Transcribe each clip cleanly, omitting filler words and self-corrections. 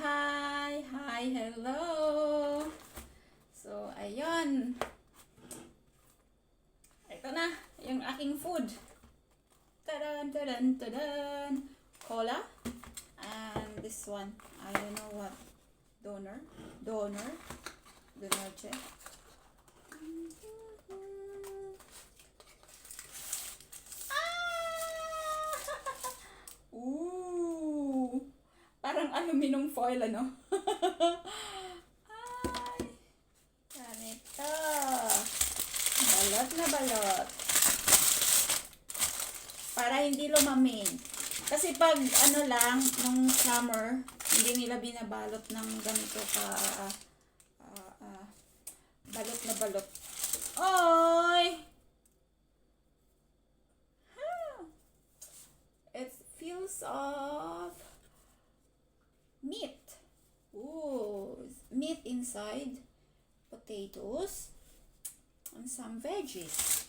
Hi, hello. So, ayun. Ito na, yung aking food. Tadan, tadan, tadan. Cola. And this one, I don't know what. Donor. De noche. Ooh! Parang aluminum foil, ano? Ay! Ganito. Balot na balot. Para hindi lumamig. Kasi pag ano lang, nung summer, hindi nila binabalot ng ganito ka balot na balot. Oy! It feels of meat. Ooh, meat inside, potatoes, and some veggies.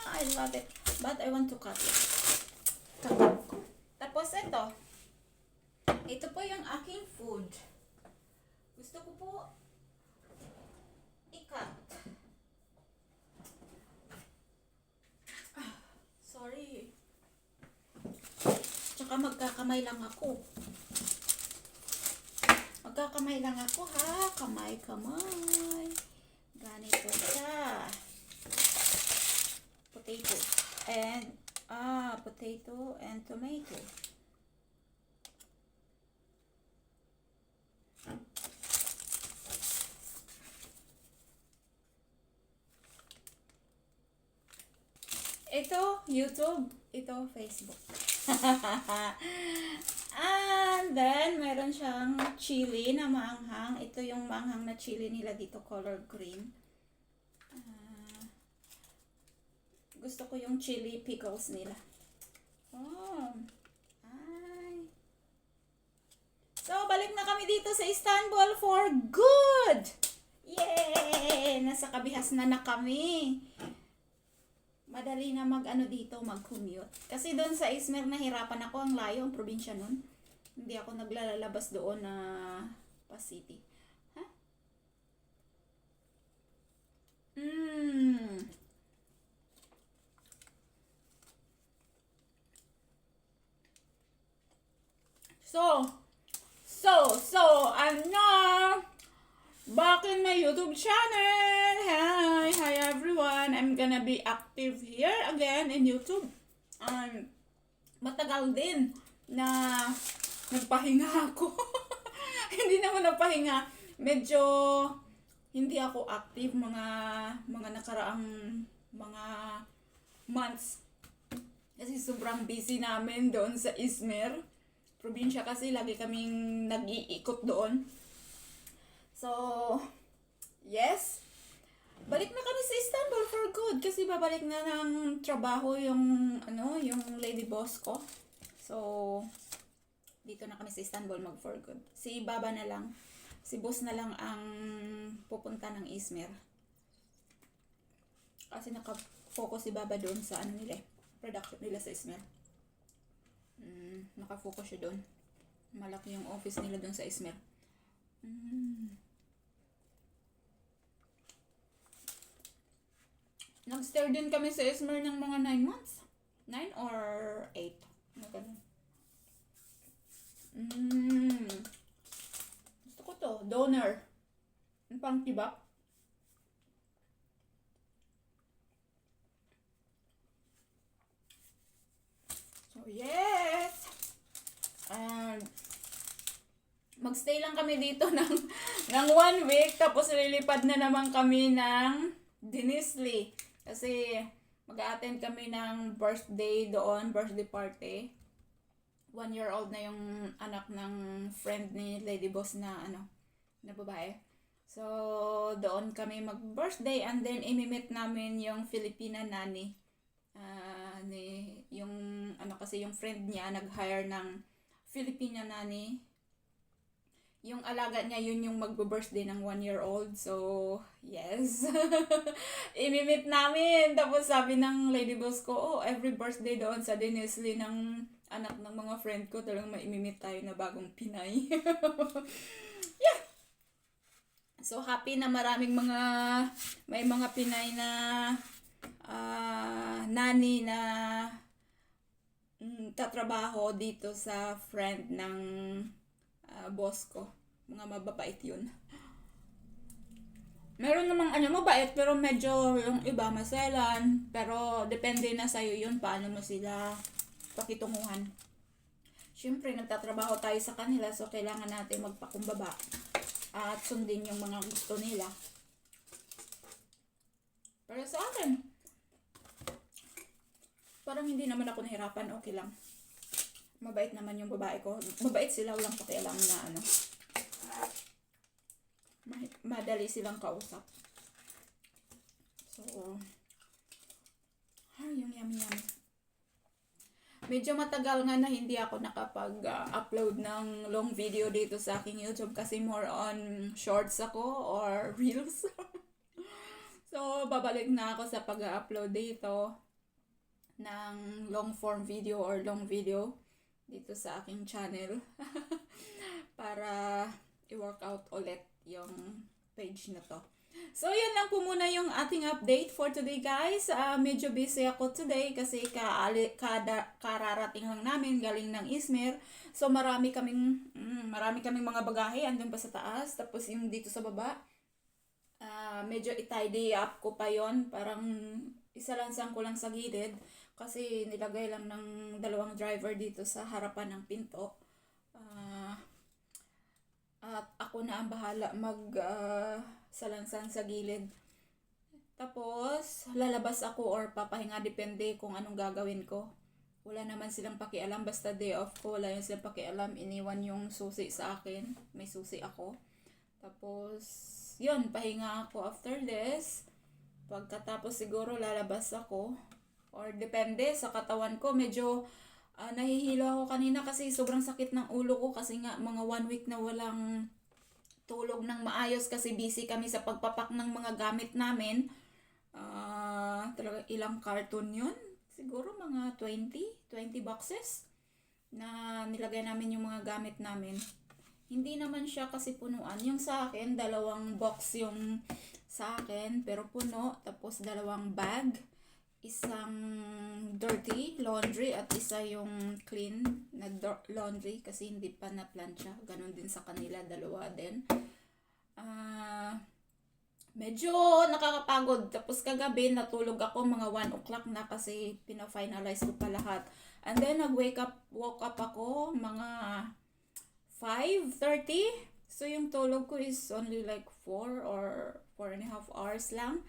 I love it. But I want to cut it. Kakat ko. Tapos ito. Ito po yung aking food. Gusto ko po i-cut. Sorry. Tsaka magkakamay lang ako. Magkakamay lang ako ha. Kamay. Ganito siya. Potato. Potato and tomato. Ito, YouTube. Ito, Facebook. And then, meron siyang chili na maanghang. Ito yung maanghang na chili nila dito, color green. Gusto ko yung chili pickles nila. Oh. Ay. So, balik na kami dito sa Istanbul for good! Yay! Nasa kabihas na kami. Madali na mag-commute. Kasi doon sa Izmir nahirapan ako, ang layo ang probinsya nun. Hindi ako naglalabas doon na pa-city. Ha? So, I'm now back in my YouTube channel. Hi everyone. I'm gonna be active here again in YouTube. Matagal din na nagpahinga ako. Hindi naman nagpahinga. Medyo hindi ako active mga nakaraang mga months. Kasi sobrang busy namin doon sa Izmir. Probinsya kasi lagi kaming nag-iikot doon. So, yes. Balik na kami sa Istanbul for good kasi babalik na ng trabaho yung lady boss ko. So, dito na kami sa Istanbul mag for good. Si Baba na lang, si boss na lang ang pupunta ng Izmir. Kasi naka-focus si Baba doon sa production nila sa Izmir. Naka-focus siya doon. Malaki yung office nila doon sa Izmir. Nag-stay din kami sa Izmir ng mga 9 months. 9 or 8. Gusto ko to. Donor. Ang pang tibak. So, yes! And magstay lang kami dito ng 1 week. Tapos lilipad na naman kami ng Denizli. Kasi mag-a-attend kami ng birthday doon, birthday party. 1-year-old na yung anak ng friend ni Lady Boss na babae. So, doon kami mag-birthday and then imimit namin yung Filipina nanny. Kasi yung friend niya nag-hire ng Filipina nanny. Yung alaga niya, yun yung magbe-birthday ng 1-year-old. So, yes. Imimit namin. Tapos sabi ng lady boss ko, every birthday doon sa Denizli ng anak ng mga friend ko, talagang maimimit tayo na bagong Pinay. Yeah! So, happy na may mga Pinay na nani na tatrabaho dito sa friend ng boss ko. Mga mababait yun. Meron namang mabait, pero medyo yung iba maselan. Pero depende na sa'yo yun, paano mo sila pakitunguhan. Siyempre, nagtatrabaho tayo sa kanila, so kailangan natin magpakumbaba at sundin yung mga gusto nila. Pero sa akin, parang hindi naman ako nahirapan, okay lang. Mabait naman yung babae ko. Mabait sila, walang pakialam na madali silang kausap. So, yung yummy. Medyo matagal nga na hindi ako nakapag-upload ng long video dito sa aking YouTube kasi more on shorts ako or reels. So, babalik na ako sa pag-upload dito ng long form video or long video dito sa aking channel para i-workout ulit yung page na to. So, yun lang po muna yung ating update for today, guys. Medyo busy ako today kasi kararating lang namin galing ng Izmir. So, marami kaming mga bagahe andun pa sa taas. Tapos yung dito sa baba, medyo i-tidy up ko pa yon. Parang isalansang ko lang sa gilid kasi nilagay lang ng 2 driver dito sa harapan ng pinto. At ako na ang bahala salansang sa gilid. Tapos, lalabas ako or papahinga, depende kung anong gagawin ko. Wala naman silang pakialam, basta day off ko, wala yung silang pakialam, iniwan yung susi sa akin. May susi ako. Tapos, yun, pahinga ako after this. Pagkatapos siguro lalabas ako. Or depende sa katawan ko, medyo nahihilo ako kanina kasi sobrang sakit ng ulo ko kasi nga mga 1 week na walang tulog ng maayos kasi busy kami sa pagpapak ng mga gamit namin. Talaga ilang carton yun? Siguro mga 20 boxes na nilagay namin yung mga gamit namin. Hindi naman siya kasi punuan. Yung sa akin, 2 box yung sa akin pero puno. Tapos 2 bag. Isang dirty laundry at isa yung clean na laundry kasi hindi pa na plancha. Ganon din sa kanila, 2 din. Medyo nakakapagod. Tapos kagabi natulog ako mga 1 o'clock na kasi pina-finalize ko pa lahat. And then woke up ako mga 5:30. So yung tulog ko is only like 4 or 4.5 hours lang.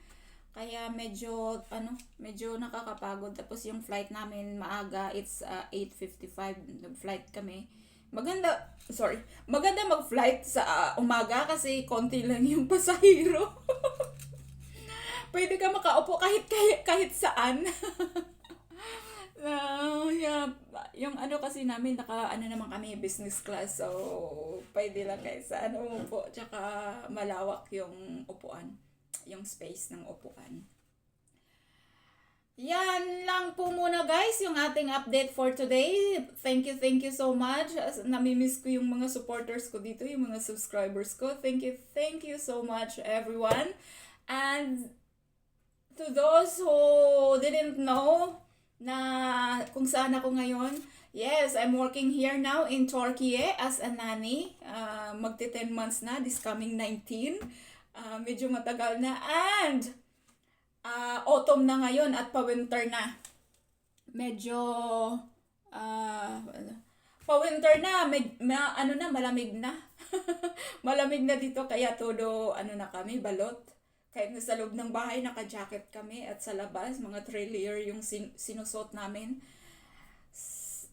Kaya medyo nakakapagod. Tapos yung flight namin maaga, it's 8:55 nag-flight kami. Maganda mag-flight sa umaga kasi konti lang yung pasahero. Pwede ka makaupo kahit saan. Yeah, yung kasi namin naman kami business class, so pwede lang kahit saan umupo, tsaka malawak yung upuan, yung space ng upuan. Yan lang po muna guys yung ating update for today. Thank you so much. Namimiss ko yung mga supporters ko dito, yung mga subscribers ko. Thank you so much everyone. And to those who didn't know na kung saan ako ngayon, yes, I'm working here now in Turkey as a nanny. Magti 10 months na, this coming 19. Medyo matagal na and autumn na ngayon at pa-winter na. Medyo pa-winter na, malamig na. Malamig na dito kaya todo na kami, balot. Kahit na sa loob ng bahay, naka-jacket kami at sa labas, mga 3 layer yung sinusot namin.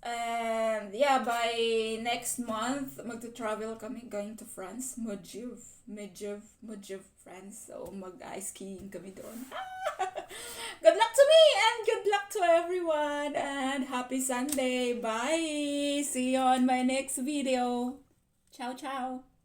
And yeah, by next month, magto-travel kami going to France, Montjuic, France. So mag-ice skiing kami doon. Good luck to me and good luck to everyone and happy Sunday. Bye. See you on my next video. Ciao, ciao.